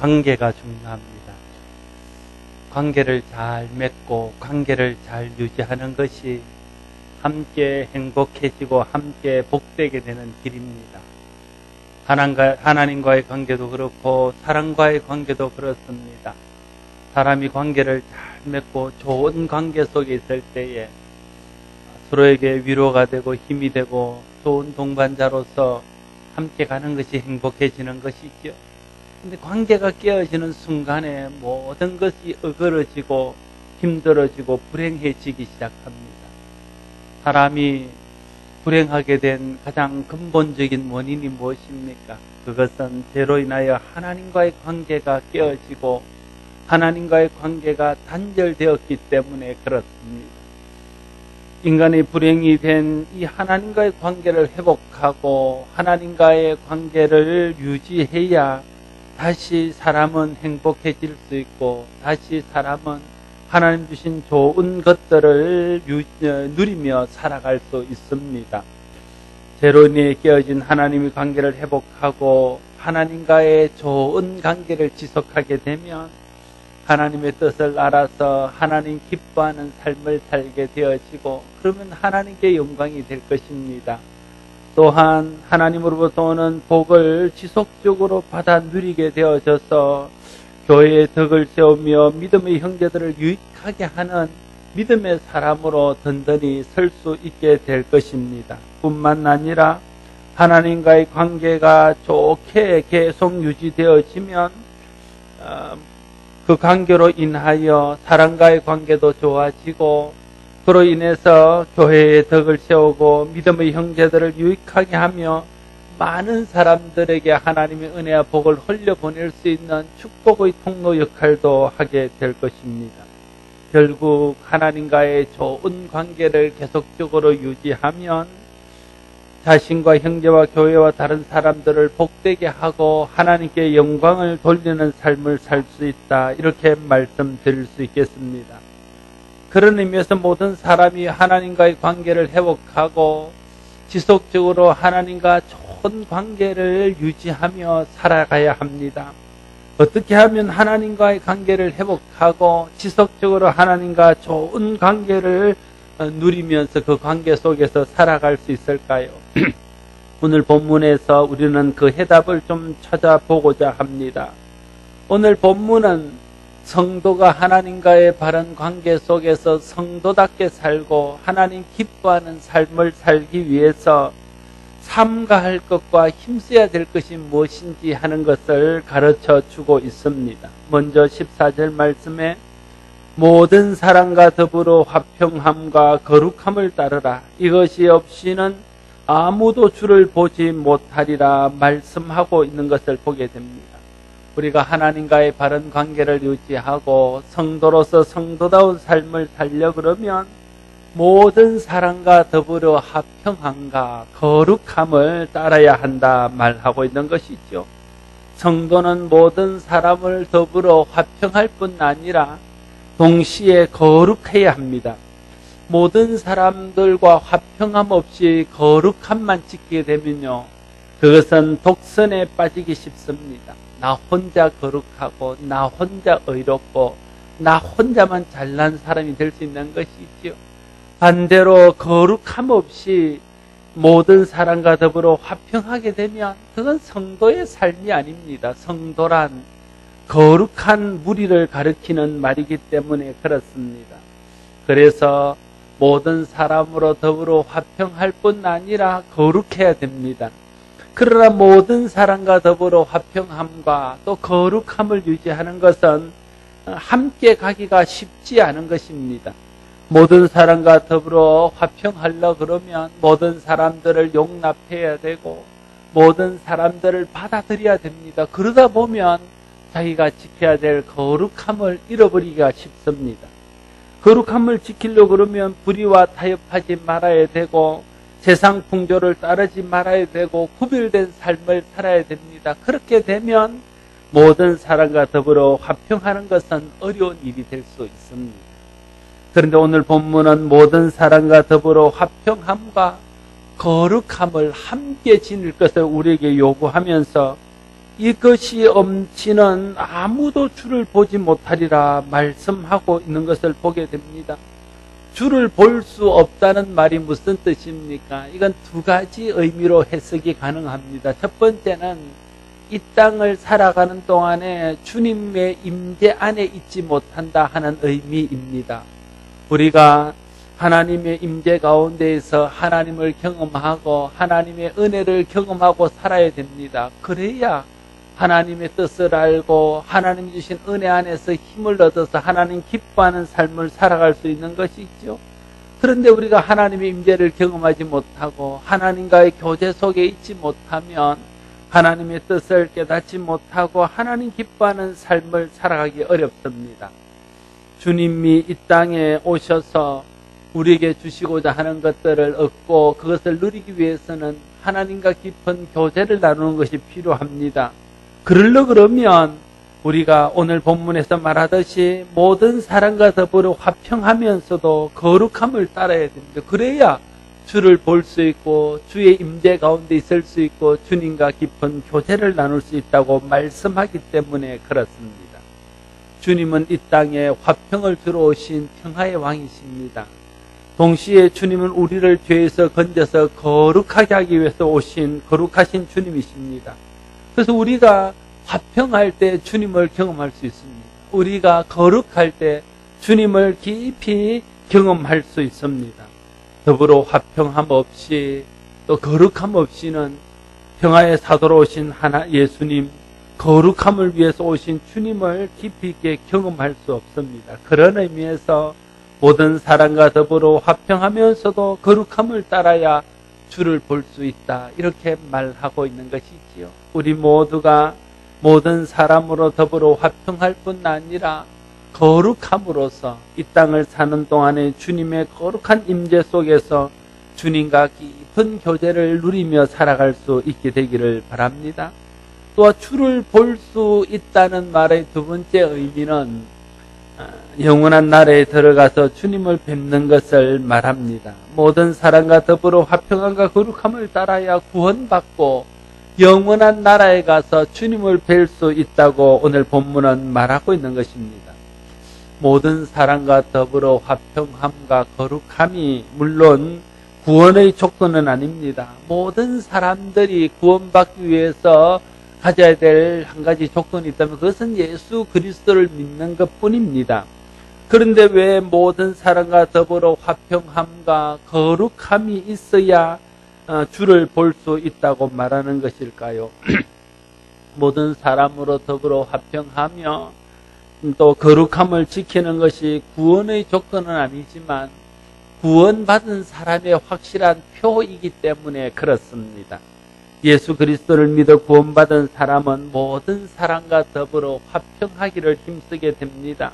관계가 중요합니다. 관계를 잘 맺고 관계를 잘 유지하는 것이 함께 행복해지고 함께 복되게 되는 길입니다. 하나님과의 관계도 그렇고 사람과의 관계도 그렇습니다. 사람이 관계를 잘 맺고 좋은 관계 속에 있을 때에 서로에게 위로가 되고 힘이 되고 좋은 동반자로서 함께 가는 것이 행복해지는 것이죠. 근데 관계가 깨어지는 순간에 모든 것이 어그러지고 힘들어지고 불행해지기 시작합니다. 사람이 불행하게 된 가장 근본적인 원인이 무엇입니까? 그것은 죄로 인하여 하나님과의 관계가 깨어지고 하나님과의 관계가 단절되었기 때문에 그렇습니다. 인간의 불행이 된 이 하나님과의 관계를 회복하고 하나님과의 관계를 유지해야 다시 사람은 행복해질 수 있고 다시 사람은 하나님 주신 좋은 것들을 누리며 살아갈 수 있습니다. 죄로 인해 깨어진 하나님의 관계를 회복하고 하나님과의 좋은 관계를 지속하게 되면 하나님의 뜻을 알아서 하나님 기뻐하는 삶을 살게 되어지고 그러면 하나님께 영광이 될 것입니다. 또한 하나님으로부터 오는 복을 지속적으로 받아 누리게 되어져서 교회의 덕을 세우며 믿음의 형제들을 유익하게 하는 믿음의 사람으로 든든히 설 수 있게 될 것입니다. 뿐만 아니라 하나님과의 관계가 좋게 계속 유지되어지면 그 관계로 인하여 사람과의 관계도 좋아지고 그로 인해서 교회의 덕을 세우고 믿음의 형제들을 유익하게 하며 많은 사람들에게 하나님의 은혜와 복을 흘려보낼 수 있는 축복의 통로 역할도 하게 될 것입니다. 결국 하나님과의 좋은 관계를 계속적으로 유지하면 자신과 형제와 교회와 다른 사람들을 복되게 하고 하나님께 영광을 돌리는 삶을 살 수 있다. 이렇게 말씀드릴 수 있겠습니다. 그런 의미에서 모든 사람이 하나님과의 관계를 회복하고 지속적으로 하나님과 좋은 관계를 유지하며 살아가야 합니다. 어떻게 하면 하나님과의 관계를 회복하고 지속적으로 하나님과 좋은 관계를 누리면서 그 관계 속에서 살아갈 수 있을까요? 오늘 본문에서 우리는 그 해답을 좀 찾아보고자 합니다. 오늘 본문은 성도가 하나님과의 바른 관계 속에서 성도답게 살고 하나님 기뻐하는 삶을 살기 위해서 삼가할 것과 힘써야 될 것이 무엇인지 하는 것을 가르쳐 주고 있습니다. 먼저 14절 말씀에 모든 사람과 더불어 화평함과 거룩함을 따르라. 이것이 없이는 아무도 주를 보지 못하리라 말씀하고 있는 것을 보게 됩니다. 우리가 하나님과의 바른 관계를 유지하고 성도로서 성도다운 삶을 살려 그러면 모든 사람과 더불어 화평함과 거룩함을 따라야 한다 말하고 있는 것이죠. 성도는 모든 사람을 더불어 화평할 뿐 아니라 동시에 거룩해야 합니다. 모든 사람들과 화평함 없이 거룩함만 지키게 되면요, 그것은 독선에 빠지기 쉽습니다. 나 혼자 거룩하고 나 혼자 의롭고 나 혼자만 잘난 사람이 될 수 있는 것이지요. 반대로 거룩함 없이 모든 사람과 더불어 화평하게 되면 그건 성도의 삶이 아닙니다. 성도란 거룩한 무리를 가리키는 말이기 때문에 그렇습니다. 그래서 모든 사람으로 더불어 화평할 뿐 아니라 거룩해야 됩니다. 그러나 모든 사람과 더불어 화평함과 또 거룩함을 유지하는 것은 함께 가기가 쉽지 않은 것입니다. 모든 사람과 더불어 화평하려 그러면 모든 사람들을 용납해야 되고 모든 사람들을 받아들여야 됩니다. 그러다 보면 자기가 지켜야 될 거룩함을 잃어버리기가 쉽습니다. 거룩함을 지키려고 그러면 불의와 타협하지 말아야 되고 세상 풍조를 따르지 말아야 되고 구별된 삶을 살아야 됩니다. 그렇게 되면 모든 사람과 더불어 화평하는 것은 어려운 일이 될 수 있습니다. 그런데 오늘 본문은 모든 사람과 더불어 화평함과 거룩함을 함께 지닐 것을 우리에게 요구하면서 이것이 없이는 아무도 주를 보지 못하리라 말씀하고 있는 것을 보게 됩니다. 주를 볼 수 없다는 말이 무슨 뜻입니까? 이건 두 가지 의미로 해석이 가능합니다. 첫 번째는 이 땅을 살아가는 동안에 주님의 임재 안에 있지 못한다 하는 의미입니다. 우리가 하나님의 임재 가운데에서 하나님을 경험하고 하나님의 은혜를 경험하고 살아야 됩니다. 그래야 하나님의 뜻을 알고 하나님 주신 은혜 안에서 힘을 얻어서 하나님 기뻐하는 삶을 살아갈 수 있는 것이죠. 그런데 우리가 하나님의 임재를 경험하지 못하고 하나님과의 교제 속에 있지 못하면 하나님의 뜻을 깨닫지 못하고 하나님 기뻐하는 삶을 살아가기 어렵습니다. 주님이 이 땅에 오셔서 우리에게 주시고자 하는 것들을 얻고 그것을 누리기 위해서는 하나님과 깊은 교제를 나누는 것이 필요합니다. 그러면 우리가 오늘 본문에서 말하듯이 모든 사람과 더불어 화평하면서도 거룩함을 따라야 됩니다. 그래야 주를 볼 수 있고 주의 임재 가운데 있을 수 있고 주님과 깊은 교제를 나눌 수 있다고 말씀하기 때문에 그렇습니다. 주님은 이 땅에 화평을 주러 오신 평화의 왕이십니다. 동시에 주님은 우리를 죄에서 건져서 거룩하게 하기 위해서 오신 거룩하신 주님이십니다. 그래서 우리가 화평할 때 주님을 경험할 수 있습니다. 우리가 거룩할 때 주님을 깊이 경험할 수 있습니다. 더불어 화평함 없이 또 거룩함 없이는 평화의 사도로 오신 예수님, 거룩함을 위해서 오신 주님을 깊이 있게 경험할 수 없습니다. 그런 의미에서 모든 사람과 더불어 화평하면서도 거룩함을 따라야 주를 볼 수 있다. 이렇게 말하고 있는 것이지요. 우리 모두가 모든 사람으로 더불어 화평할 뿐 아니라 거룩함으로써 이 땅을 사는 동안에 주님의 거룩한 임재 속에서 주님과 깊은 교제를 누리며 살아갈 수 있게 되기를 바랍니다. 또 주를 볼 수 있다는 말의 두 번째 의미는 영원한 나라에 들어가서 주님을 뵙는 것을 말합니다. 모든 사람과 더불어 화평함과 거룩함을 따라야 구원받고 영원한 나라에 가서 주님을 뵐 수 있다고 오늘 본문은 말하고 있는 것입니다. 모든 사람과 더불어 화평함과 거룩함이 물론 구원의 조건은 아닙니다. 모든 사람들이 구원받기 위해서 가져야 될 한 가지 조건이 있다면 그것은 예수 그리스도를 믿는 것뿐입니다. 그런데 왜 모든 사람과 더불어 화평함과 거룩함이 있어야 주를 볼 수 있다고 말하는 것일까요? 모든 사람으로 더불어 화평하며 또 거룩함을 지키는 것이 구원의 조건은 아니지만 구원받은 사람의 확실한 표이기 때문에 그렇습니다. 예수 그리스도를 믿어 구원받은 사람은 모든 사람과 더불어 화평하기를 힘쓰게 됩니다.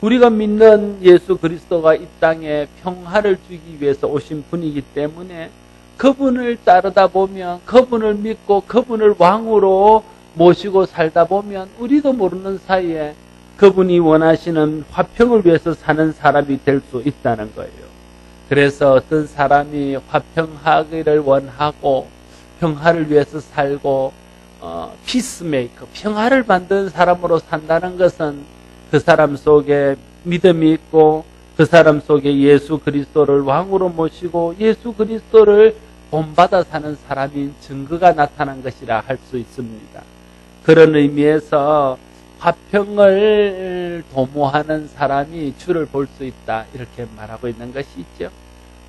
우리가 믿는 예수 그리스도가 이 땅에 평화를 주기 위해서 오신 분이기 때문에 그분을 따르다 보면 그분을 믿고 그분을 왕으로 모시고 살다 보면 우리도 모르는 사이에 그분이 원하시는 화평을 위해서 사는 사람이 될 수 있다는 거예요. 그래서 어떤 사람이 화평하기를 원하고 평화를 위해서 살고 피스메이커, 평화를 만드는 사람으로 산다는 것은 그 사람 속에 믿음이 있고 그 사람 속에 예수 그리스도를 왕으로 모시고 예수 그리스도를 본받아 사는 사람인 증거가 나타난 것이라 할 수 있습니다. 그런 의미에서 화평을 도모하는 사람이 주를 볼 수 있다 이렇게 말하고 있는 것이죠.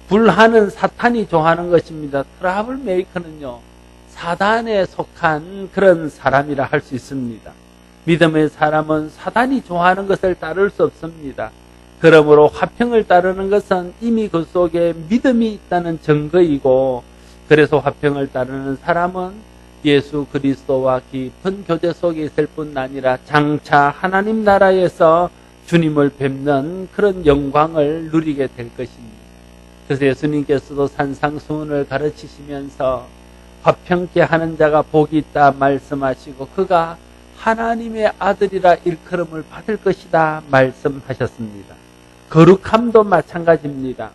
불화는 사탄이 좋아하는 것입니다. 트러블 메이커는요 사단에 속한 그런 사람이라 할 수 있습니다. 믿음의 사람은 사단이 좋아하는 것을 따를 수 없습니다. 그러므로 화평을 따르는 것은 이미 그 속에 믿음이 있다는 증거이고 그래서 화평을 따르는 사람은 예수 그리스도와 깊은 교제 속에 있을 뿐 아니라 장차 하나님 나라에서 주님을 뵙는 그런 영광을 누리게 될 것입니다. 그래서 예수님께서도 산상수훈을 가르치시면서 화평케 하는 자가 복이 있다 말씀하시고 그가 하나님의 아들이라 일컬음을 받을 것이다 말씀하셨습니다. 거룩함도 마찬가지입니다.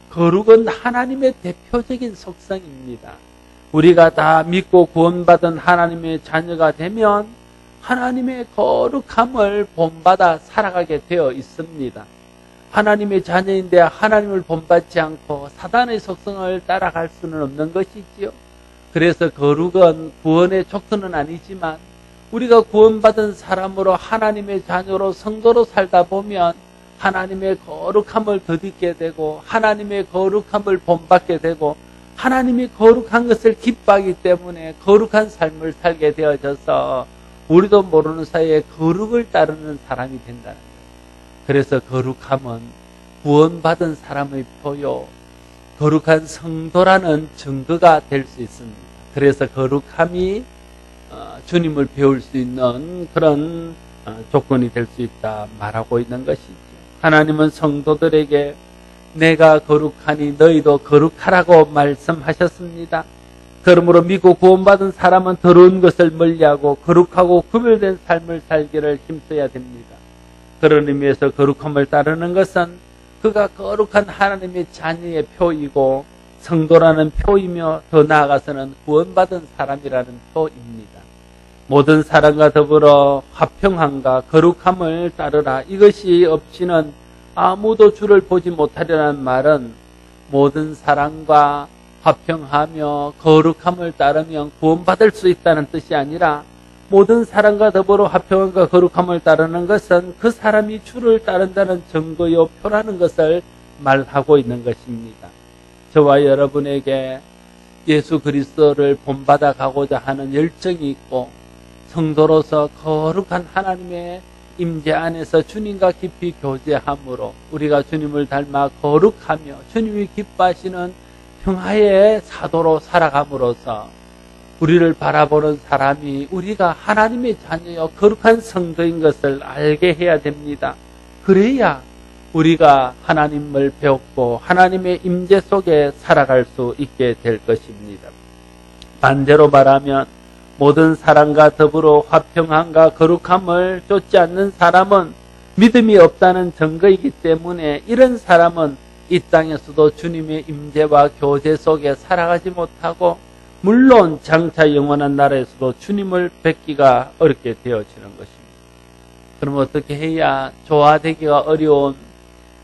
거룩은 하나님의 대표적인 속성입니다. 우리가 다 믿고 구원받은 하나님의 자녀가 되면 하나님의 거룩함을 본받아 살아가게 되어 있습니다. 하나님의 자녀인데 하나님을 본받지 않고 사단의 속성을 따라갈 수는 없는 것이지요. 그래서 거룩은 구원의 족도는 아니지만 우리가 구원받은 사람으로 하나님의 자녀로 성도로 살다 보면 하나님의 거룩함을 덧입게 되고 하나님의 거룩함을 본받게 되고 하나님이 거룩한 것을 기뻐하기 때문에 거룩한 삶을 살게 되어져서 우리도 모르는 사이에 거룩을 따르는 사람이 된다는 거예요. 그래서 거룩함은 구원받은 사람의 표요, 거룩한 성도라는 증거가 될 수 있습니다. 그래서 거룩함이 주님을 배울 수 있는 그런 조건이 될 수 있다 말하고 있는 것이죠. 하나님은 성도들에게 내가 거룩하니 너희도 거룩하라고 말씀하셨습니다. 그러므로 믿고 구원받은 사람은 더러운 것을 멀리하고 거룩하고 구별된 삶을 살기를 힘써야 됩니다. 그런 의미에서 거룩함을 따르는 것은 그가 거룩한 하나님의 자녀의 표이고 성도라는 표이며 더 나아가서는 구원받은 사람이라는 표입니다. 모든 사람과 더불어 화평함과 거룩함을 따르라. 이것이 없이는 아무도 주를 보지 못하리라는 말은 모든 사람과 화평하며 거룩함을 따르면 구원받을 수 있다는 뜻이 아니라 모든 사람과 더불어 화평함과 거룩함을 따르는 것은 그 사람이 주를 따른다는 증거요 표라는 것을 말하고 있는 것입니다. 저와 여러분에게 예수 그리스도를 본받아 가고자 하는 열정이 있고 성도로서 거룩한 하나님의 임재 안에서 주님과 깊이 교제함으로 우리가 주님을 닮아 거룩하며 주님이 기뻐하시는 평화의 사도로 살아감으로써 우리를 바라보는 사람이 우리가 하나님의 자녀여 거룩한 성도인 것을 알게 해야 됩니다. 그래야 우리가 하나님을 배웠고 하나님의 임재 속에 살아갈 수 있게 될 것입니다. 반대로 말하면 모든 사람과 더불어 화평함과 거룩함을 쫓지 않는 사람은 믿음이 없다는 증거이기 때문에 이런 사람은 이 땅에서도 주님의 임재와 교제 속에 살아가지 못하고 물론 장차 영원한 나라에서도 주님을 뵙기가 어렵게 되어지는 것입니다. 그럼 어떻게 해야 조화되기가 어려운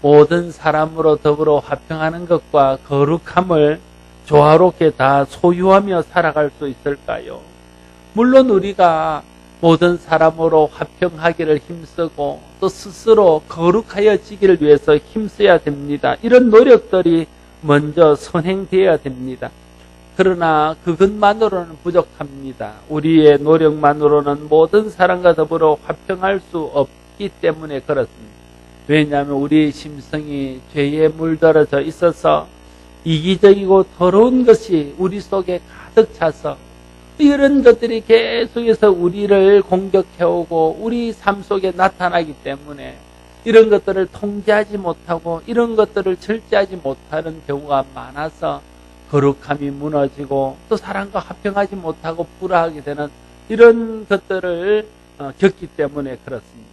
모든 사람으로 더불어 화평하는 것과 거룩함을 조화롭게 다 소유하며 살아갈 수 있을까요? 물론 우리가 모든 사람으로 화평하기를 힘쓰고 또 스스로 거룩하여지기를 위해서 힘써야 됩니다. 이런 노력들이 먼저 선행되어야 됩니다. 그러나 그것만으로는 부족합니다. 우리의 노력만으로는 모든 사람과 더불어 화평할 수 없기 때문에 그렇습니다. 왜냐하면 우리의 심성이 죄에 물들어져 있어서 이기적이고 더러운 것이 우리 속에 가득 차서 이런 것들이 계속해서 우리를 공격해오고 우리 삶 속에 나타나기 때문에 이런 것들을 통제하지 못하고 이런 것들을 절제하지 못하는 경우가 많아서 거룩함이 무너지고 또 사람과 화평하지 못하고 불화하게 되는 이런 것들을 겪기 때문에 그렇습니다.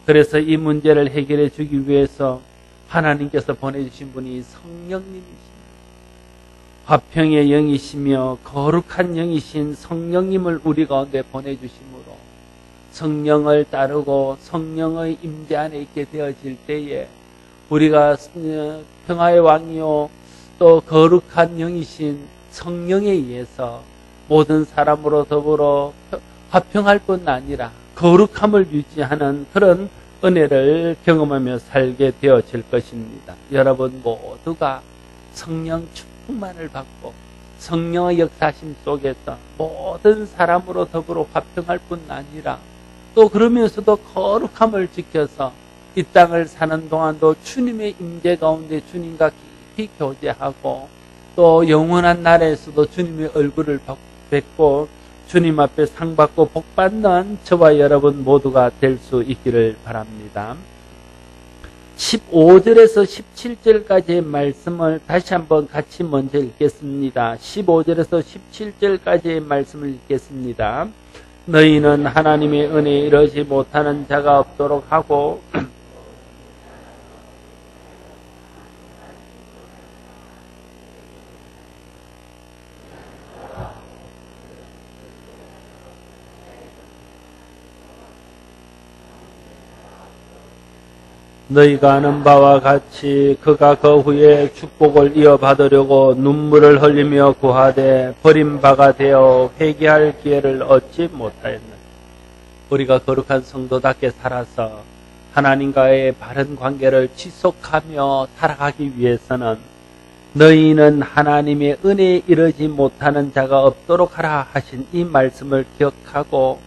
그래서 이 문제를 해결해 주기 위해서 하나님께서 보내주신 분이 성령님이십니다. 화평의 영이시며 거룩한 영이신 성령님을 우리 가운데 보내주심으로 성령을 따르고 성령의 임재 안에 있게 되어질 때에 우리가 평화의 왕이요 또 거룩한 영이신 성령에 의해서 모든 사람으로 더불어 화평할 뿐 아니라 거룩함을 유지하는 그런 은혜를 경험하며 살게 되어질 것입니다. 여러분 모두가 성령 충만을 받고 성령의 역사심 속에서 모든 사람으로 더불어 화평할 뿐 아니라 또 그러면서도 거룩함을 지켜서 이 땅을 사는 동안도 주님의 임재 가운데 주님과 깊이 교제하고 또 영원한 나라에서도 주님의 얼굴을 뵙고 주님 앞에 상 받고 복 받는 저와 여러분 모두가 될 수 있기를 바랍니다. 15절에서 17절까지의 말씀을 다시 한번 같이 먼저 읽겠습니다. 15절에서 17절까지의 말씀을 읽겠습니다. 너희는 하나님의 은혜에 이르지 못하는 자가 없도록 하고 너희가 아는 바와 같이 그가 그 후에 축복을 이어받으려고 눈물을 흘리며 구하되 버림바가 되어 회개할 기회를 얻지 못하였느니라. 우리가 거룩한 성도답게 살아서 하나님과의 바른 관계를 지속하며 살아가기 위해서는 너희는 하나님의 은혜에 이르지 못하는 자가 없도록 하라 하신 이 말씀을 기억하고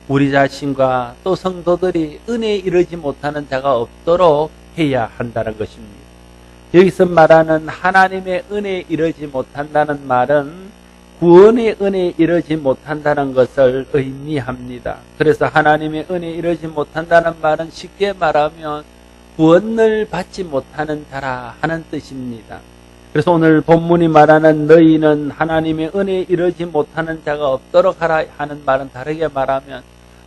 우리 자신과 또 성도들이 은혜에 이르지 못하는 자가 없도록 해야 한다는 것입니다. 여기서 말하는 하나님의 은혜에 이르지 못한다는 말은 구원의 은혜에 이르지 못한다는 것을 의미합니다. 그래서 하나님의 은혜에 이르지 못한다는 말은 쉽게 말하면 구원을 받지 못하는 자라 하는 뜻입니다. 그래서 오늘 본문이 말하는 너희는 하나님의 은혜에 이르지 못하는 자가 없도록 하라 하는 말은 다르게 말하면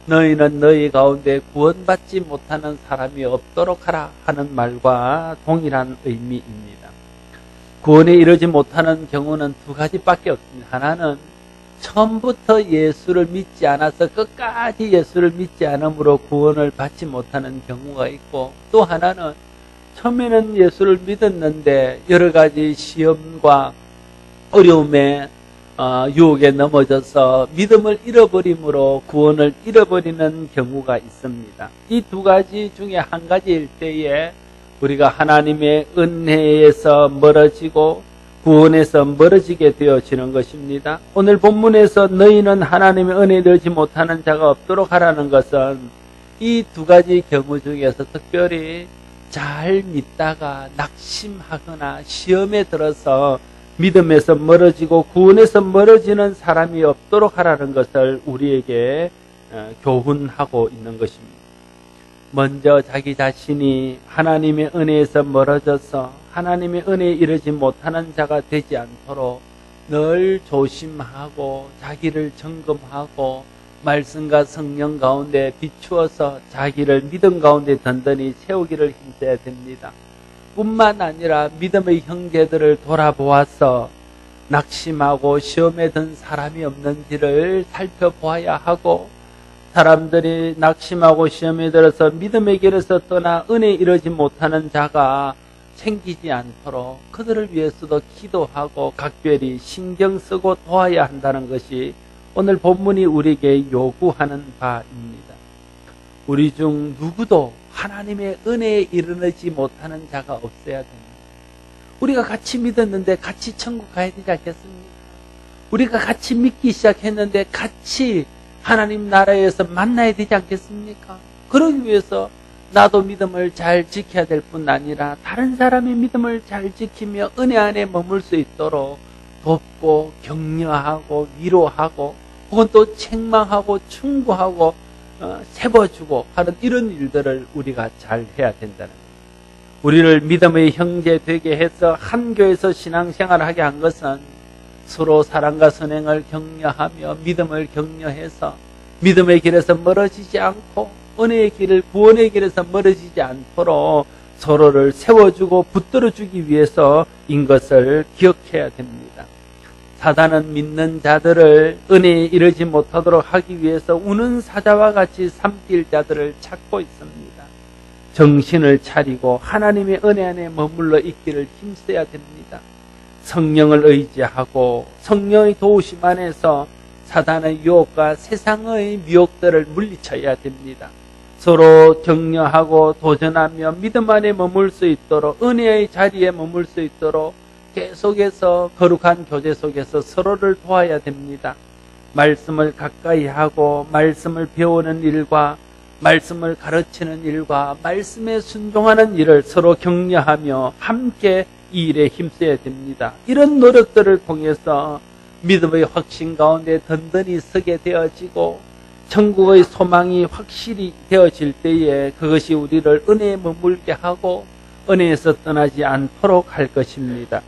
너희는 너희 가운데 구원받지 못하는 사람이 없도록 하라 하는 말과 동일한 의미입니다. 구원에 이르지 못하는 경우는 두 가지밖에 없습니다. 하나는 처음부터 예수를 믿지 않아서 끝까지 예수를 믿지 않으므로 구원을 받지 못하는 경우가 있고, 또 하나는 처음에는 예수를 믿었는데 여러 가지 시험과 어려움에 유혹에 넘어져서 믿음을 잃어버림으로 구원을 잃어버리는 경우가 있습니다. 이 두 가지 중에 한 가지일 때에 우리가 하나님의 은혜에서 멀어지고 구원에서 멀어지게 되어지는 것입니다. 오늘 본문에서 너희는 하나님의 은혜에 이르지 못하는 자가 없도록 하라는 것은 이 두 가지 경우 중에서 특별히 잘 믿다가 낙심하거나 시험에 들어서 믿음에서 멀어지고 구원에서 멀어지는 사람이 없도록 하라는 것을 우리에게 교훈하고 있는 것입니다. 먼저 자기 자신이 하나님의 은혜에서 멀어져서 하나님의 은혜에 이르지 못하는 자가 되지 않도록 늘 조심하고 자기를 점검하고 말씀과 성령 가운데 비추어서 자기를 믿음 가운데 든든히 세우기를 힘써야 됩니다. 뿐만 아니라 믿음의 형제들을 돌아보아서 낙심하고 시험에 든 사람이 없는지를 살펴보아야 하고, 사람들이 낙심하고 시험에 들어서 믿음의 길에서 떠나 은혜에 이르지 못하는 자가 생기지 않도록 그들을 위해서도 기도하고 각별히 신경 쓰고 도와야 한다는 것이 오늘 본문이 우리에게 요구하는 바입니다. 우리 중 누구도 하나님의 은혜에 이르지 못하는 자가 없어야 됩니다. 우리가 같이 믿었는데 같이 천국 가야 되지 않겠습니까? 우리가 같이 믿기 시작했는데 같이 하나님 나라에서 만나야 되지 않겠습니까? 그러기 위해서 나도 믿음을 잘 지켜야 될 뿐 아니라 다른 사람의 믿음을 잘 지키며 은혜 안에 머물 수 있도록 돕고 격려하고 위로하고 혹은 또 책망하고 충고하고 세워주고 하는 이런 일들을 우리가 잘 해야 된다는 거예요. 우리를 믿음의 형제 되게 해서 한 교회에서 신앙생활을 하게 한 것은 서로 사랑과 선행을 격려하며 믿음을 격려해서 믿음의 길에서 멀어지지 않고 은혜의 길을 구원의 길에서 멀어지지 않도록 서로를 세워주고 붙들어주기 위해서인 것을 기억해야 됩니다. 사단은 믿는 자들을 은혜에 이르지 못하도록 하기 위해서 우는 사자와 같이 삼킬 자들을 찾고 있습니다. 정신을 차리고 하나님의 은혜 안에 머물러 있기를 힘써야 됩니다. 성령을 의지하고 성령의 도우심 안에서 사단의 유혹과 세상의 미혹들을 물리쳐야 됩니다. 서로 격려하고 도전하며 믿음 안에 머물 수 있도록 은혜의 자리에 머물 수 있도록 계속해서 거룩한 교제 속에서 서로를 도와야 됩니다. 말씀을 가까이 하고 말씀을 배우는 일과 말씀을 가르치는 일과 말씀에 순종하는 일을 서로 격려하며 함께 이 일에 힘써야 됩니다. 이런 노력들을 통해서 믿음의 확신 가운데 든든히 서게 되어지고 천국의 소망이 확실히 되어질 때에 그것이 우리를 은혜에 머물게 하고 은혜에서 떠나지 않도록 할 것입니다.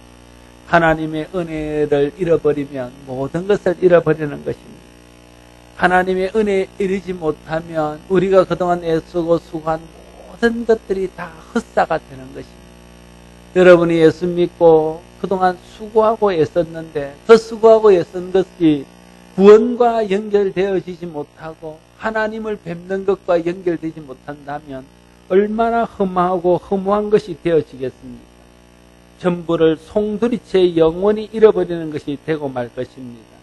하나님의 은혜를 잃어버리면 모든 것을 잃어버리는 것입니다. 하나님의 은혜에 이르지 못하면 우리가 그동안 애쓰고 수고한 모든 것들이 다 헛사가 되는 것입니다. 여러분이 예수 믿고 그동안 수고하고 애썼는데 그 수고하고 애쓴 것이 구원과 연결되어지지 못하고 하나님을 뵙는 것과 연결되지 못한다면 얼마나 험하고 허무한 것이 되어지겠습니까? 전부를 송두리째 영원히 잃어버리는 것이 되고 말 것입니다.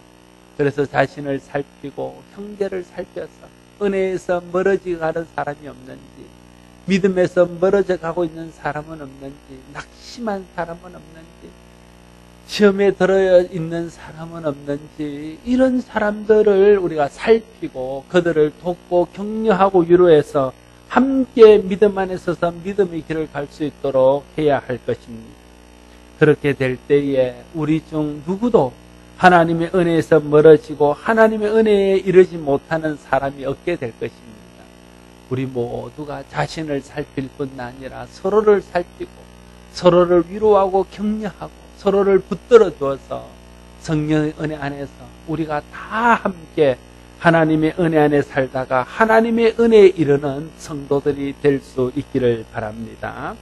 그래서 자신을 살피고 형제를 살펴서 은혜에서 멀어져 가는 사람이 없는지, 믿음에서 멀어져 가고 있는 사람은 없는지, 낙심한 사람은 없는지, 시험에 들어 있는 사람은 없는지, 이런 사람들을 우리가 살피고 그들을 돕고 격려하고 위로해서 함께 믿음 안에 서서 믿음의 길을 갈 수 있도록 해야 할 것입니다. 그렇게 될 때에 우리 중 누구도 하나님의 은혜에서 멀어지고 하나님의 은혜에 이르지 못하는 사람이 없게 될 것입니다. 우리 모두가 자신을 살필 뿐 아니라 서로를 살피고 서로를 위로하고 격려하고 서로를 붙들어 주어서 성령의 은혜 안에서 우리가 다 함께 하나님의 은혜 안에 살다가 하나님의 은혜에 이르는 성도들이 될 수 있기를 바랍니다.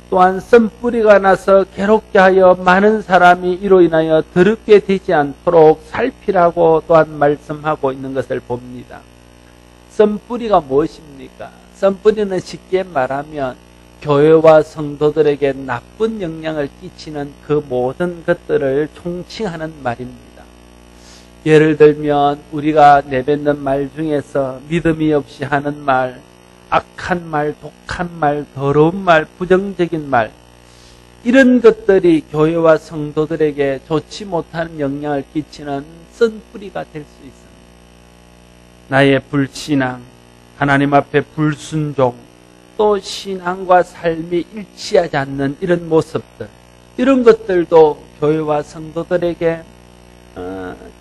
또한 썬뿌리가 나서 괴롭게 하여 많은 사람이 이로 인하여 더럽게 되지 않도록 살피라고 또한 말씀하고 있는 것을 봅니다. 썬뿌리가 무엇입니까? 썬뿌리는 쉽게 말하면 교회와 성도들에게 나쁜 영향을 끼치는 그 모든 것들을 총칭하는 말입니다. 예를 들면 우리가 내뱉는 말 중에서 믿음이 없이 하는 말, 악한 말, 독한 말, 더러운 말, 부정적인 말, 이런 것들이 교회와 성도들에게 좋지 못한 영향을 끼치는 썬뿌리가 될 수 있습니다. 나의 불신앙, 하나님 앞에 불순종, 또 신앙과 삶이 일치하지 않는 이런 모습들, 이런 것들도 교회와 성도들에게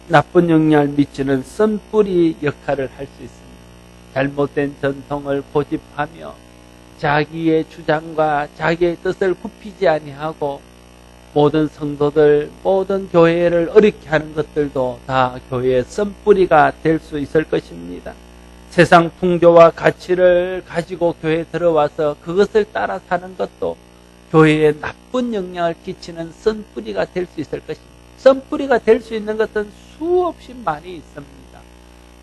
나쁜 영향을 미치는 썬뿌리 역할을 할 수 있습니다. 잘못된 전통을 고집하며 자기의 주장과 자기의 뜻을 굽히지 아니하고 모든 성도들, 모든 교회를 어렵게 하는 것들도 다 교회의 썬뿌리가 될 수 있을 것입니다. 세상 풍조와 가치를 가지고 교회에 들어와서 그것을 따라 사는 것도 교회에 나쁜 영향을 끼치는 썬뿌리가 될 수 있을 것입니다. 썬뿌리가 될 수 있는 것은 수없이 많이 있습니다.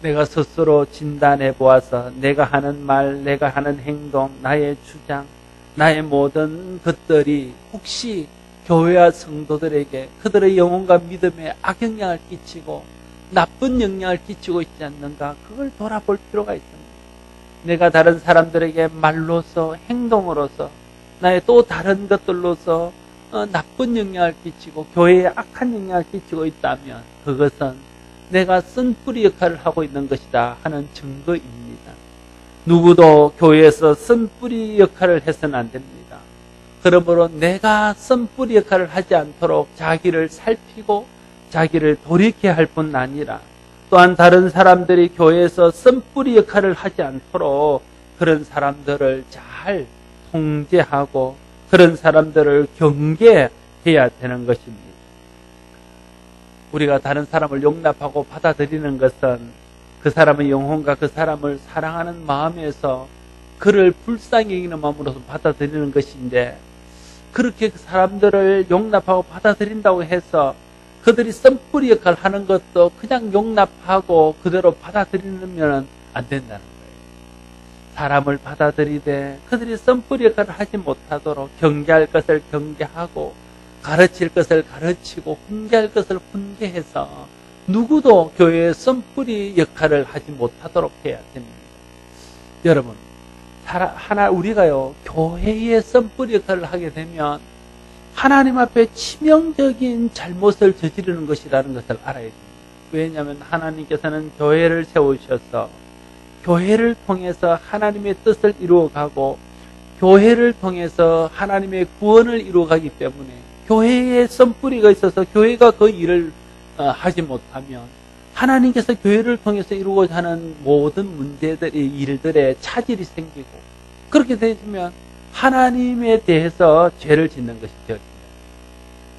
내가 스스로 진단해 보아서 내가 하는 말, 내가 하는 행동, 나의 주장, 나의 모든 것들이 혹시 교회와 성도들에게 그들의 영혼과 믿음에 악영향을 끼치고 나쁜 영향을 끼치고 있지 않는가, 그걸 돌아볼 필요가 있습니다. 내가 다른 사람들에게 말로서 행동으로서 나의 또 다른 것들로서 나쁜 영향을 끼치고 교회에 악한 영향을 끼치고 있다면 그것은 내가 썬뿌리 역할을 하고 있는 것이다 하는 증거입니다. 누구도 교회에서 썬뿌리 역할을 해서는 안 됩니다. 그러므로 내가 썬뿌리 역할을 하지 않도록 자기를 살피고 자기를 돌이켜야 할 뿐 아니라 또한 다른 사람들이 교회에서 썬뿌리 역할을 하지 않도록 그런 사람들을 잘 통제하고 그런 사람들을 경계해야 되는 것입니다. 우리가 다른 사람을 용납하고 받아들이는 것은 그 사람의 영혼과 그 사람을 사랑하는 마음에서 그를 불쌍히 여기는 마음으로서 받아들이는 것인데, 그렇게 그 사람들을 용납하고 받아들인다고 해서 그들이 썬뿌리 역할을 하는 것도 그냥 용납하고 그대로 받아들이면 안 된다는 거예요. 사람을 받아들이되 그들이 썬뿌리 역할을 하지 못하도록 경계할 것을 경계하고 가르칠 것을 가르치고 훈계할 것을 훈계해서 누구도 교회의 썬뿌리 역할을 하지 못하도록 해야 됩니다. 여러분, 우리가요 교회의 썬뿌리 역할을 하게 되면 하나님 앞에 치명적인 잘못을 저지르는 것이라는 것을 알아야 됩니다. 왜냐하면 하나님께서는 교회를 세우셔서 교회를 통해서 하나님의 뜻을 이루어가고 교회를 통해서 하나님의 구원을 이루어가기 때문에 교회에 썬뿌리가 있어서 교회가 그 일을 하지 못하면 하나님께서 교회를 통해서 이루고자 하는 모든 문제들이 일들에 차질이 생기고, 그렇게 되면 하나님에 대해서 죄를 짓는 것이죠.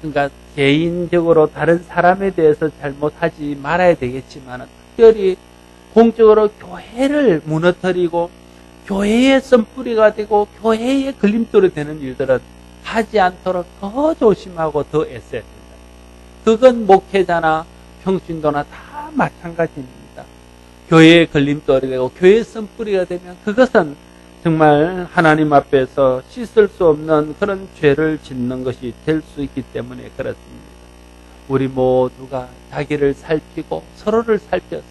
그러니까 개인적으로 다른 사람에 대해서 잘못하지 말아야 되겠지만 특별히 공적으로 교회를 무너뜨리고 교회의 썬뿌리가 되고 교회의 걸림돌이 되는 일들은 하지 않도록 더 조심하고 더 애써야 된다. 그건 목회자나 평신도나 다 마찬가지입니다. 교회의 걸림돌이 되고 교회의 썬뿌리가 되면 그것은 정말 하나님 앞에서 씻을 수 없는 그런 죄를 짓는 것이 될 수 있기 때문에 그렇습니다. 우리 모두가 자기를 살피고 서로를 살펴서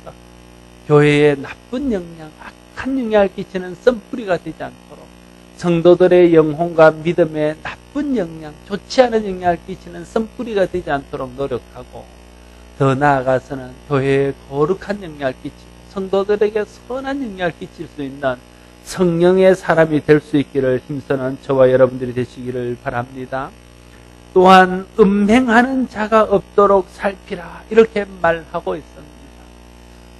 교회에 나쁜 영향, 악한 영향을 끼치는 썬뿌리가 되지 않도록 성도들의 영혼과 믿음에 나쁜 영향, 좋지 않은 영향을 끼치는 썬뿌리가 되지 않도록 노력하고, 더 나아가서는 교회에 거룩한 영향을 끼치고 성도들에게 선한 영향을 끼칠 수 있는 성령의 사람이 될 수 있기를 힘쓰는 저와 여러분들이 되시기를 바랍니다. 또한 음행하는 자가 없도록 살피라, 이렇게 말하고 있습니다.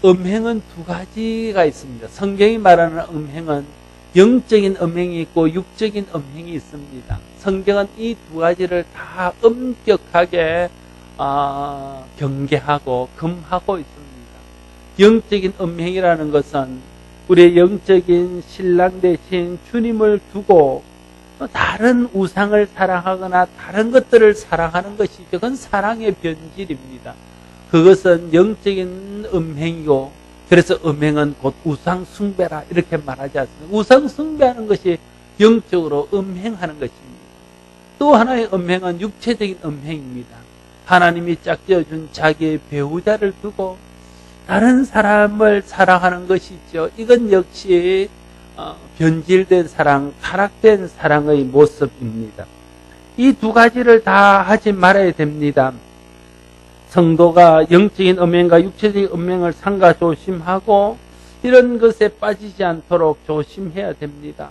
음행은 두 가지가 있습니다. 성경이 말하는 음행은 영적인 음행이 있고 육적인 음행이 있습니다. 성경은 이 두 가지를 다 엄격하게 경계하고 금하고 있습니다. 영적인 음행이라는 것은 우리의 영적인 신랑 대신 주님을 두고 다른 우상을 사랑하거나 다른 것들을 사랑하는 것이, 그건 사랑의 변질입니다. 그것은 영적인 음행이고, 그래서 음행은 곧 우상 숭배라 이렇게 말하지 않습니까? 우상 숭배하는 것이 영적으로 음행하는 것입니다. 또 하나의 음행은 육체적인 음행입니다. 하나님이 짝지어준 자기의 배우자를 두고 다른 사람을 사랑하는 것이죠. 이건 역시 변질된 사랑, 타락된 사랑의 모습입니다. 이 두 가지를 다 하지 말아야 됩니다. 성도가 영적인 음행과 육체적인 음행을 삼가 조심하고 이런 것에 빠지지 않도록 조심해야 됩니다.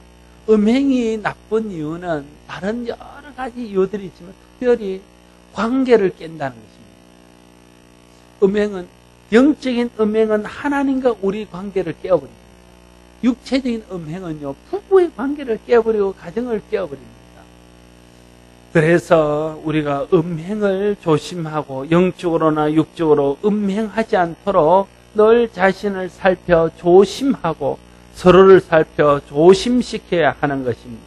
음행이 나쁜 이유는 다른 여러 가지 이유들이 있지만 특별히 관계를 깬다는 것입니다. 음행은, 영적인 음행은 하나님과 우리 관계를 깨어버립니다. 육체적인 음행은요, 부부의 관계를 깨어버리고 가정을 깨어버립니다. 그래서 우리가 음행을 조심하고 영적으로나 육적으로 음행하지 않도록 늘 자신을 살펴 조심하고 서로를 살펴 조심시켜야 하는 것입니다.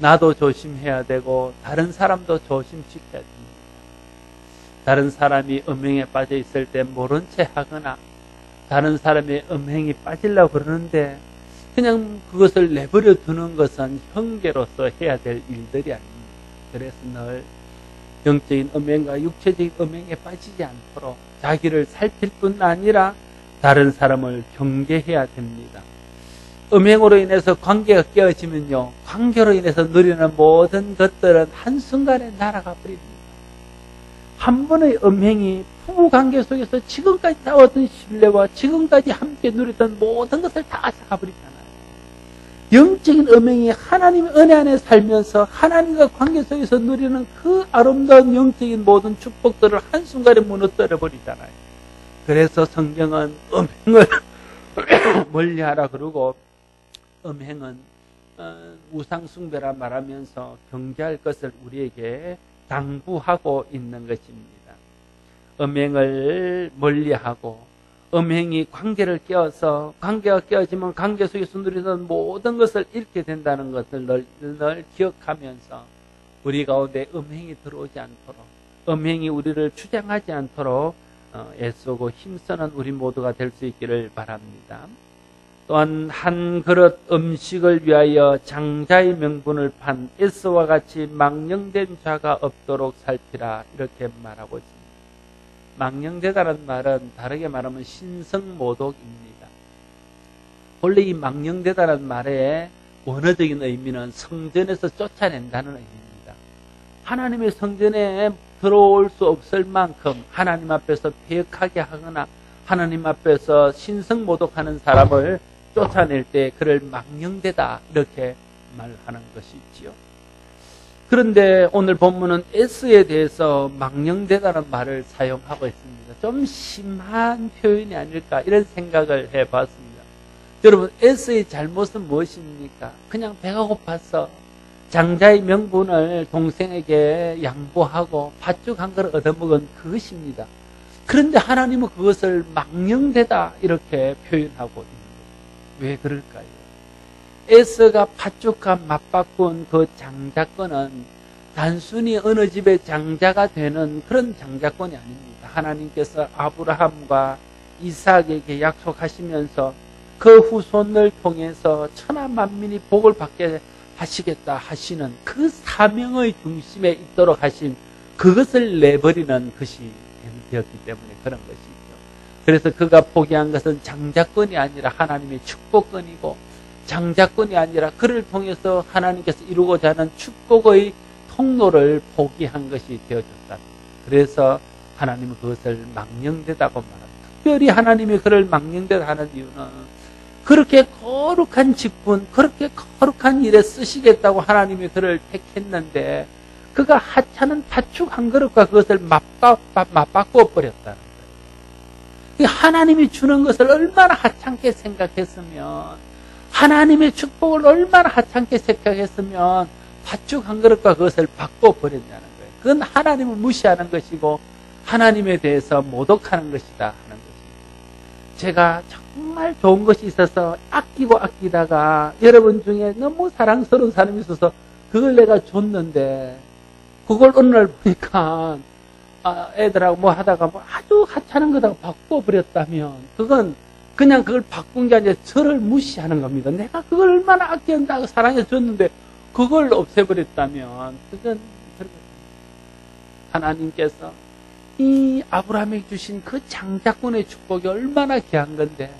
나도 조심해야 되고 다른 사람도 조심시켜야 됩니다. 다른 사람이 음행에 빠져 있을 때 모른 채 하거나 다른 사람의 음행이 빠지려고 그러는데 그냥 그것을 내버려 두는 것은 형제로서 해야 될 일들이 아닙니다. 그래서 늘 영적인 음행과 육체적인 음행에 빠지지 않도록 자기를 살필 뿐 아니라 다른 사람을 경계해야 됩니다. 음행으로 인해서 관계가 깨어지면요, 관계로 인해서 누리는 모든 것들은 한순간에 날아가 버립니다. 한 번의 음행이 부부관계 속에서 지금까지 쌓았던 신뢰와 지금까지 함께 누렸던 모든 것을 다 앗아가버리잖아요. 영적인 음행이 하나님의 은혜 안에 살면서 하나님과 관계 속에서 누리는 그 아름다운 영적인 모든 축복들을 한순간에 무너뜨려 버리잖아요. 그래서 성경은 음행을 멀리하라 그러고 음행은 우상숭배라 말하면서 경계할 것을 우리에게 당부하고 있는 것입니다. 음행을 멀리하고 음행이 관계를 깨어서 관계가 깨어지면 관계 속에서 누리던 모든 것을 잃게 된다는 것을 늘 기억하면서 우리 가운데 음행이 들어오지 않도록, 음행이 우리를 주장하지 않도록 애쓰고 힘쓰는 우리 모두가 될 수 있기를 바랍니다. 또한 한 그릇 음식을 위하여 장자의 명분을 판 에스와 같이 망령된 자가 없도록 살피라, 이렇게 말하고 있습니다. 망령되다는 말은 다르게 말하면 신성모독입니다. 원래 이 망령되다는 말의 원어적인 의미는 성전에서 쫓아낸다는 의미입니다. 하나님의 성전에 들어올 수 없을 만큼 하나님 앞에서 배역하게 하거나 하나님 앞에서 신성모독하는 사람을 쫓아낼 때 그를 망령되다, 이렇게 말하는 것이지요. 그런데 오늘 본문은 S에 대해서 망령되다는 말을 사용하고 있습니다. 좀 심한 표현이 아닐까, 이런 생각을 해봤습니다. 여러분, S의 잘못은 무엇입니까? 그냥 배가 고파서 장자의 명분을 동생에게 양보하고 팥죽 한 그릇 얻어먹은 그것입니다. 그런데 하나님은 그것을 망령되다, 이렇게 표현하고 있습니다. 왜 그럴까요? 에서가 팥죽과 맞바꾼 그 장자권은 단순히 어느 집의 장자가 되는 그런 장자권이 아닙니다. 하나님께서 아브라함과 이삭에게 약속하시면서 그 후손을 통해서 천하 만민이 복을 받게 하시겠다 하시는 그 사명의 중심에 있도록 하신 그것을 내버리는 것이 되었기 때문에 그런 것이죠. 그래서 그가 포기한 것은 장자권이 아니라 하나님의 축복권이고, 장자권이 아니라 그를 통해서 하나님께서 이루고자 하는 축복의 통로를 포기한 것이 되어졌다. 그래서 하나님은 그것을 망령되다고 말합니다. 특별히 하나님이 그를 망령되다 하는 이유는 그렇게 거룩한 직분, 그렇게 거룩한 일에 쓰시겠다고 하나님이 그를 택했는데 그가 하찮은 팥죽 한 그릇과 그것을 맞바꾸어 버렸다는 거예요. 하나님이 주는 것을 얼마나 하찮게 생각했으면, 하나님의 축복을 얼마나 하찮게 생각했으면 팥죽 한 그릇과 그것을 바꾸어 버렸냐는 거예요. 그건 하나님을 무시하는 것이고 하나님에 대해서 모독하는 것이다 하는 것입니다. 제가 정말 좋은 것이 있어서 아끼고 아끼다가 여러분 중에 너무 사랑스러운 사람이 있어서 그걸 내가 줬는데 그걸 어느 날 보니까 애들하고 뭐 하다가 뭐 아주 하찮은 거다가 바꿔버렸다면 그건 그냥 그걸 바꾼 게 아니라 저를 무시하는 겁니다. 내가 그걸 얼마나 아끼다고 사랑해 줬는데 그걸 없애버렸다면 그건 하나님께서 이 아브라함에게 주신 그 장자권의 축복이 얼마나 귀한 건데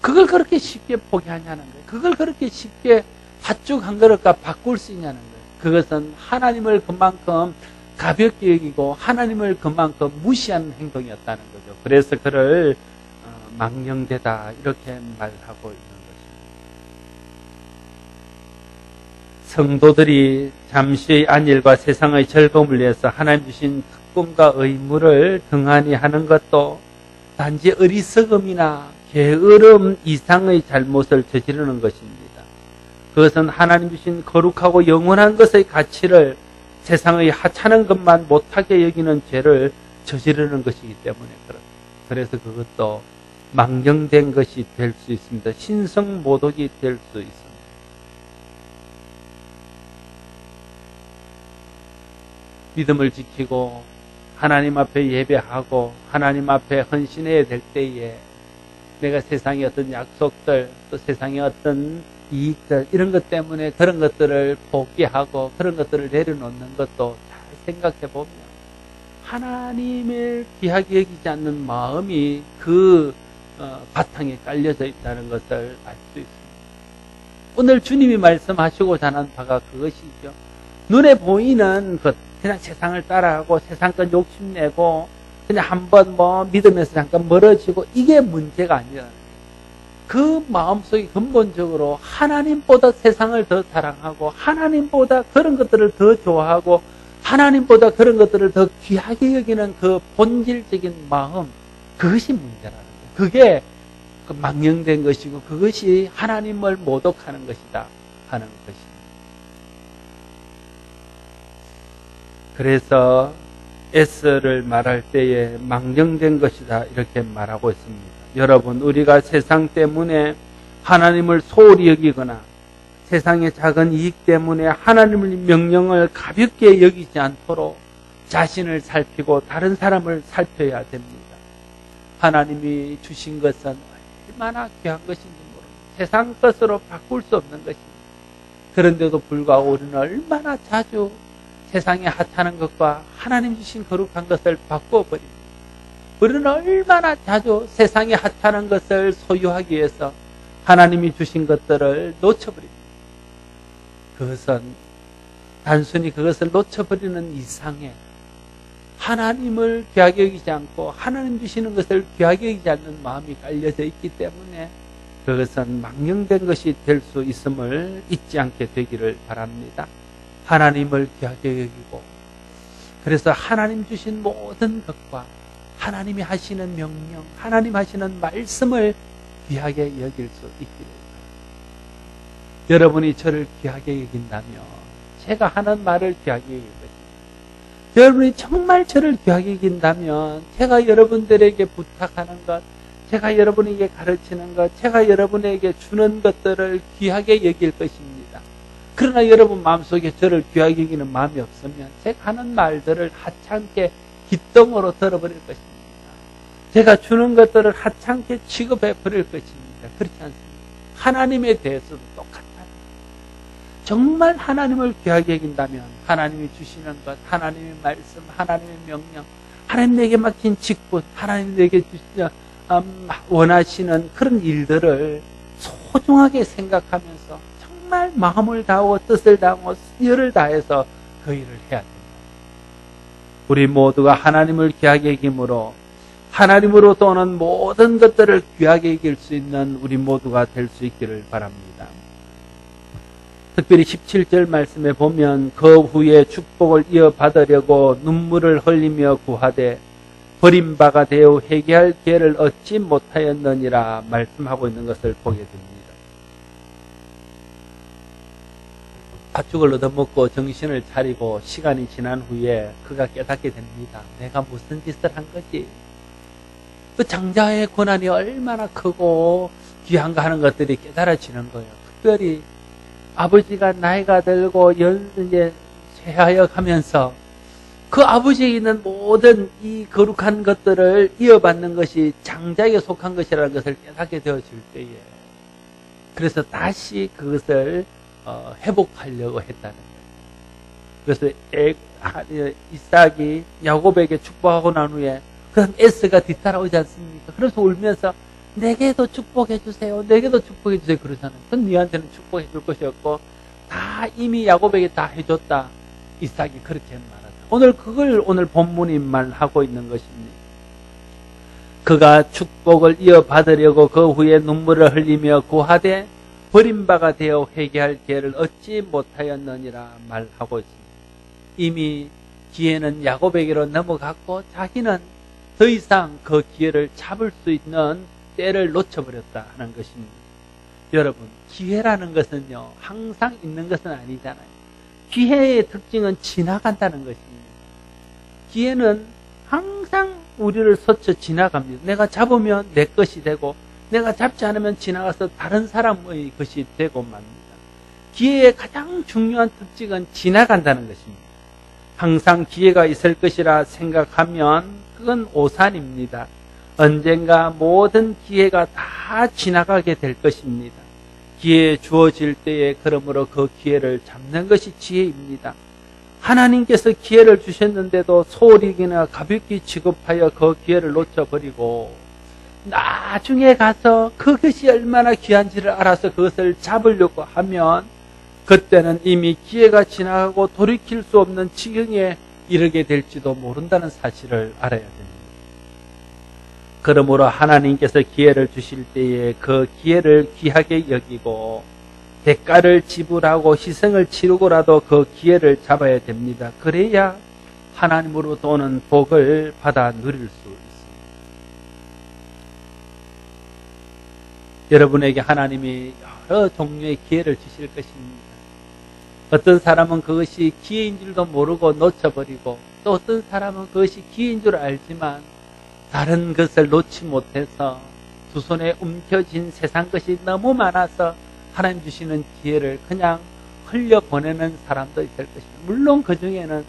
그걸 그렇게 쉽게 포기하냐는 거예요. 그걸 그렇게 쉽게 팥죽 한 그릇과 바꿀 수 있냐는 거예요. 그것은 하나님을 그만큼 가볍게 여기고 하나님을 그만큼 무시하는 행동이었다는 거죠. 그래서 그를 망령되다 이렇게 말하고 있는 것입니다. 성도들이 잠시의 안일과 세상의 즐거움을 위해서 하나님 주신 특권과 의무를 등한히 하는 것도 단지 어리석음이나 게으름 이상의 잘못을 저지르는 것입니다. 그것은 하나님 주신 거룩하고 영원한 것의 가치를 세상의 하찮은 것만 못하게 여기는 죄를 저지르는 것이기 때문에 그렇습니다. 그래서 그것도 망령된 것이 될 수 있습니다. 신성모독이 될 수 있습니다. 믿음을 지키고 하나님 앞에 예배하고 하나님 앞에 헌신해야 될 때에 내가 세상의 어떤 약속들 또 세상의 어떤 이익들 이런 것 때문에 그런 것들을 포기하고 그런 것들을 내려놓는 것도 잘 생각해 보면 하나님을 귀하게 여기지 않는 마음이 그 바탕에 깔려져 있다는 것을 알 수 있습니다. 오늘 주님이 말씀하시고자 하는 바가 그것이죠. 눈에 보이는 것, 그냥 세상을 따라가고 세상 것 욕심내고 그냥 한번 믿으면서 잠깐 멀어지고 이게 문제가 아니라 그 마음속에 근본적으로 하나님보다 세상을 더 사랑하고 하나님보다 그런 것들을 더 좋아하고 하나님보다 그런 것들을 더 귀하게 여기는 그 본질적인 마음, 그것이 문제라는 거예요. 그게 그 망령된 것이고 그것이 하나님을 모독하는 것이다 하는 것입니다. 그래서 에스를 말할 때에 망령된 것이다 이렇게 말하고 있습니다. 여러분, 우리가 세상 때문에 하나님을 소홀히 여기거나 세상의 작은 이익 때문에 하나님의 명령을 가볍게 여기지 않도록 자신을 살피고 다른 사람을 살펴야 됩니다. 하나님이 주신 것은 얼마나 귀한 것인지 모릅니다. 세상 것으로 바꿀 수 없는 것입니다. 그런데도 불구하고 우리는 얼마나 자주 세상에 하찮은 것과 하나님 주신 거룩한 것을 바꿔버립니다. 우리는 얼마나 자주 세상에 하찮은 것을 소유하기 위해서 하나님이 주신 것들을 놓쳐버립니다. 그것은 단순히 그것을 놓쳐버리는 이상에 하나님을 귀하게 여기지 않고 하나님 주시는 것을 귀하게 여기지 않는 마음이 깔려져 있기 때문에 그것은 망령된 것이 될 수 있음을 잊지 않게 되기를 바랍니다. 하나님을 귀하게 여기고 그래서 하나님 주신 모든 것과 하나님이 하시는 명령, 하나님 하시는 말씀을 귀하게 여길 수 있기를 바랍니다. 여러분이 저를 귀하게 여긴다면 제가 하는 말을 귀하게 여길 것입니다. 여러분이 정말 저를 귀하게 여긴다면 제가 여러분들에게 부탁하는 것, 제가 여러분에게 가르치는 것, 제가 여러분에게 주는 것들을 귀하게 여길 것입니다. 그러나 여러분 마음속에 저를 귀하게 여기는 마음이 없으면 제가 하는 말들을 하찮게 귓등으로 들어버릴 것입니다. 제가 주는 것들을 하찮게 취급해 버릴 것입니다. 그렇지 않습니까? 하나님에 대해서도 똑같다. 정말 하나님을 귀하게 여긴다면 하나님이 주시는 것, 하나님의 말씀, 하나님의 명령, 하나님 내게 맡긴 직분, 하나님 내게 원하시는 그런 일들을 소중하게 생각하면서 정말 마음을 다하고 뜻을 다하고 열을 다해서 그 일을 해야 됩니다. 우리 모두가 하나님을 귀하게 여김으로 하나님으로부터 오는 모든 것들을 귀하게 여길 수 있는 우리 모두가 될 수 있기를 바랍니다. 특별히 17절 말씀에 보면 그 후에 축복을 이어받으려고 눈물을 흘리며 구하되 버림바가 되어 회개할 기회를 얻지 못하였느니라 말씀하고 있는 것을 보게 됩니다. 팥죽을 얻어먹고 정신을 차리고 시간이 지난 후에 그가 깨닫게 됩니다. 내가 무슨 짓을 한 거지? 그 장자의 고난이 얼마나 크고 귀한가 하는 것들이 깨달아지는 거예요. 특별히 아버지가 나이가 들고 이제 쇠하여 가면서 그 아버지에 있는 모든 이 거룩한 것들을 이어받는 것이 장자에게 속한 것이라는 것을 깨닫게 되어질 때에 그래서 다시 그것을 회복하려고 했다는 거예요. 그래서 이삭이 야곱에게 축복하고 난 후에 그다음 에스가 뒤따라오지 않습니까? 그래서 울면서 내게도 축복해 주세요. 내게도 축복해 주세요. 그러잖아요. 그건 니한테는 축복해 줄 것이 없고 다 이미 야곱에게 다 해줬다. 이삭이 그렇게 말하다. 오늘 본문이 말하고 있는 것입니다. 그가 축복을 이어받으려고 그 후에 눈물을 흘리며 구하되 버림바가 되어 회개할 기회를 얻지 못하였느니라 말하고 있습니다. 이미 기회는 야곱에게로 넘어갔고 자기는 더 이상 그 기회를 잡을 수 있는 때를 놓쳐버렸다 하는 것입니다. 여러분, 기회라는 것은요, 항상 있는 것은 아니잖아요. 기회의 특징은 지나간다는 것입니다. 기회는 항상 우리를 스쳐 지나갑니다. 내가 잡으면 내 것이 되고 내가 잡지 않으면 지나가서 다른 사람의 것이 되고 맙니다. 기회의 가장 중요한 특징은 지나간다는 것입니다. 항상 기회가 있을 것이라 생각하면 그건 오산입니다. 언젠가 모든 기회가 다 지나가게 될 것입니다. 기회 주어질 때에 그러므로 그 기회를 잡는 것이 지혜입니다. 하나님께서 기회를 주셨는데도 소홀히나 가볍게 취급하여 그 기회를 놓쳐버리고 나중에 가서 그것이 얼마나 귀한지를 알아서 그것을 잡으려고 하면 그때는 이미 기회가 지나가고 돌이킬 수 없는 지경에 이르게 될지도 모른다는 사실을 알아야 됩니다. 그러므로 하나님께서 기회를 주실 때에 그 기회를 귀하게 여기고 대가를 지불하고 희생을 치르고라도 그 기회를 잡아야 됩니다. 그래야 하나님으로부터 오는 복을 받아 누릴 수 있습니다. 여러분에게 하나님이 여러 종류의 기회를 주실 것입니다. 어떤 사람은 그것이 기회인 줄도 모르고 놓쳐버리고 또 어떤 사람은 그것이 기회인 줄 알지만 다른 것을 놓지 못해서 두 손에 움켜쥔 세상 것이 너무 많아서 하나님 주시는 기회를 그냥 흘려보내는 사람도 있을 것입니다. 물론 그 중에는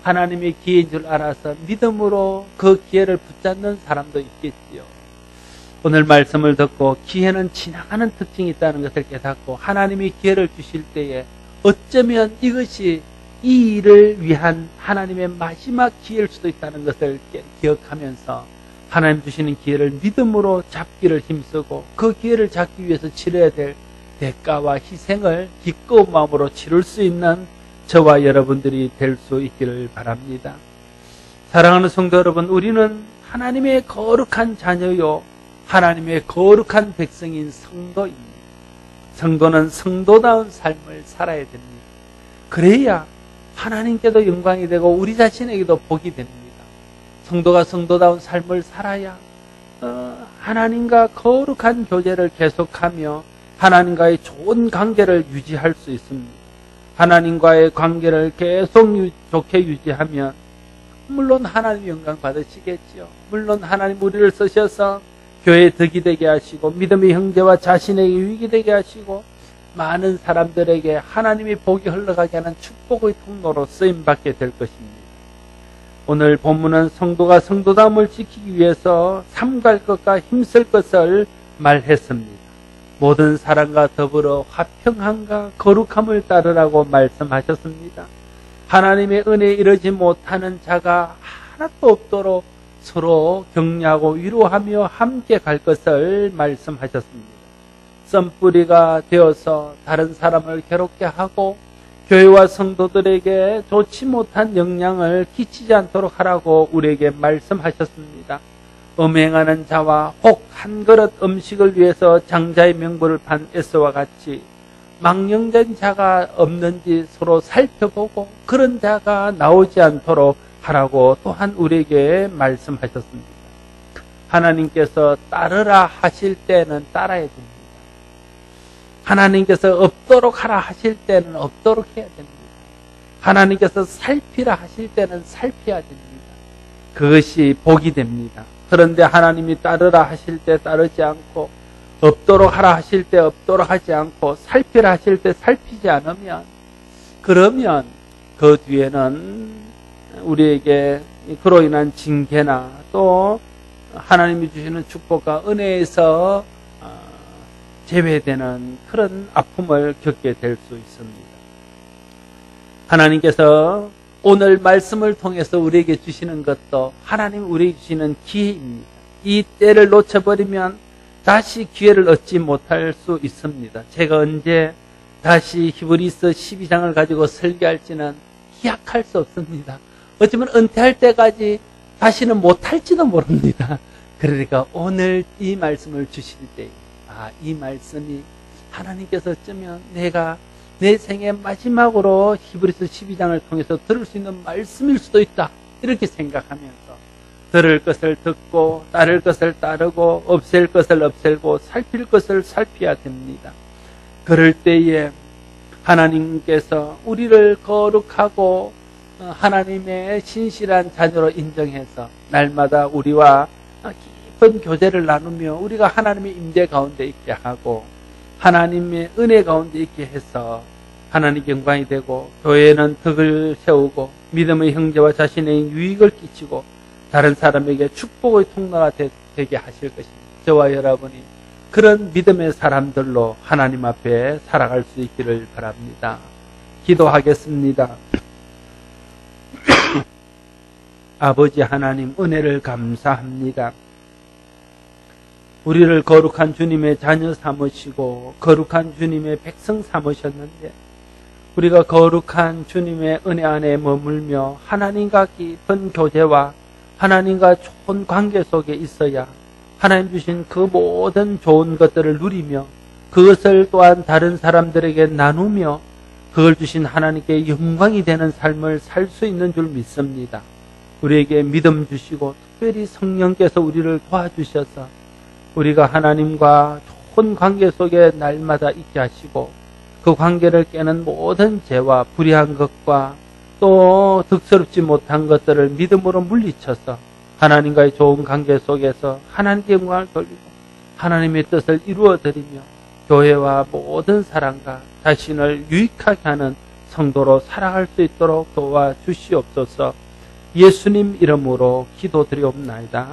하나님의 기회인 줄 알아서 믿음으로 그 기회를 붙잡는 사람도 있겠지요. 오늘 말씀을 듣고 기회는 지나가는 특징이 있다는 것을 깨닫고 하나님이 기회를 주실 때에 어쩌면 이것이 이 일을 위한 하나님의 마지막 기회일 수도 있다는 것을 기억하면서 하나님 주시는 기회를 믿음으로 잡기를 힘쓰고 그 기회를 잡기 위해서 치러야 될 대가와 희생을 기꺼운 마음으로 치를 수 있는 저와 여러분들이 될 수 있기를 바랍니다. 사랑하는 성도 여러분, 우리는 하나님의 거룩한 자녀요 하나님의 거룩한 백성인 성도입니다. 성도는 성도다운 삶을 살아야 됩니다. 그래야 하나님께도 영광이 되고 우리 자신에게도 복이 됩니다. 성도가 성도다운 삶을 살아야 하나님과 거룩한 교제를 계속하며 하나님과의 좋은 관계를 유지할 수 있습니다. 하나님과의 관계를 계속 좋게 유지하면 물론 하나님 영광 받으시겠지요. 물론 하나님 우리를 쓰셔서 교회에 덕이 되게 하시고 믿음의 형제와 자신에게 유익이 되게 하시고 많은 사람들에게 하나님의 복이 흘러가게 하는 축복의 통로로 쓰임받게 될 것입니다. 오늘 본문은 성도가 성도다움을 지키기 위해서 삼갈 것과 힘쓸 것을 말했습니다. 모든 사람과 더불어 화평함과 거룩함을 따르라고 말씀하셨습니다. 하나님의 은혜에 이르지 못하는 자가 하나도 없도록 서로 격려하고 위로하며 함께 갈 것을 말씀하셨습니다. 썬뿌리가 되어서 다른 사람을 괴롭게 하고 교회와 성도들에게 좋지 못한 영향을 끼치지 않도록 하라고 우리에게 말씀하셨습니다. 음행하는 자와 혹 한 그릇 음식을 위해서 장자의 명분을 판 에서와 같이 망령된 자가 없는지 서로 살펴보고 그런 자가 나오지 않도록 하라고 또한 우리에게 말씀하셨습니다. 하나님께서 따르라 하실 때는 따라야 됩니다. 하나님께서 없도록 하라 하실 때는 없도록 해야 됩니다. 하나님께서 살피라 하실 때는 살펴야 됩니다. 그것이 복이 됩니다. 그런데 하나님이 따르라 하실 때 따르지 않고 없도록 하라 하실 때 없도록 하지 않고 살피라 하실 때 살피지 않으면 그러면 그 뒤에는 우리에게 그로 인한 징계나 또 하나님이 주시는 축복과 은혜에서 제외되는 그런 아픔을 겪게 될 수 있습니다. 하나님께서 오늘 말씀을 통해서 우리에게 주시는 것도 하나님 우리에게 주시는 기회입니다. 이 때를 놓쳐버리면 다시 기회를 얻지 못할 수 있습니다. 제가 언제 다시 히브리서 12장을 가지고 설교할지는 기약할 수 없습니다. 어쩌면 은퇴할 때까지 다시는 못할지도 모릅니다. 그러니까 오늘 이 말씀을 주실 때 이 말씀이 하나님께서 어쩌면 내가 내 생의 마지막으로 히브리서 12장을 통해서 들을 수 있는 말씀일 수도 있다. 이렇게 생각하면서 들을 것을 듣고 따를 것을 따르고 없앨 것을 없애고 살필 것을 살펴야 됩니다. 그럴 때에 하나님께서 우리를 거룩하고 하나님의 신실한 자녀로 인정해서 날마다 우리와 깊은 교제를 나누며 우리가 하나님의 임재 가운데 있게 하고 하나님의 은혜 가운데 있게 해서 하나님 영광이 되고 교회는 덕을 세우고 믿음의 형제와 자신의 유익을 끼치고 다른 사람에게 축복의 통로가 되게 하실 것입니다. 저와 여러분이 그런 믿음의 사람들로 하나님 앞에 살아갈 수 있기를 바랍니다. 기도하겠습니다. 아버지 하나님 은혜를 감사합니다. 우리를 거룩한 주님의 자녀 삼으시고 거룩한 주님의 백성 삼으셨는데 우리가 거룩한 주님의 은혜 안에 머물며 하나님과 깊은 교제와 하나님과 좋은 관계 속에 있어야 하나님 주신 그 모든 좋은 것들을 누리며 그것을 또한 다른 사람들에게 나누며 그걸 주신 하나님께 영광이 되는 삶을 살 수 있는 줄 믿습니다. 우리에게 믿음 주시고 특별히 성령께서 우리를 도와주셔서 우리가 하나님과 좋은 관계 속에 날마다 있게 하시고 그 관계를 깨는 모든 죄와 불의한 것과 또 득스럽지 못한 것들을 믿음으로 물리쳐서 하나님과의 좋은 관계 속에서 하나님께 영광을 돌리고 하나님의 뜻을 이루어드리며 교회와 모든 사람과 자신을 유익하게 하는 성도로 살아갈 수 있도록 도와주시옵소서. 예수님 이름으로 기도드리옵나이다.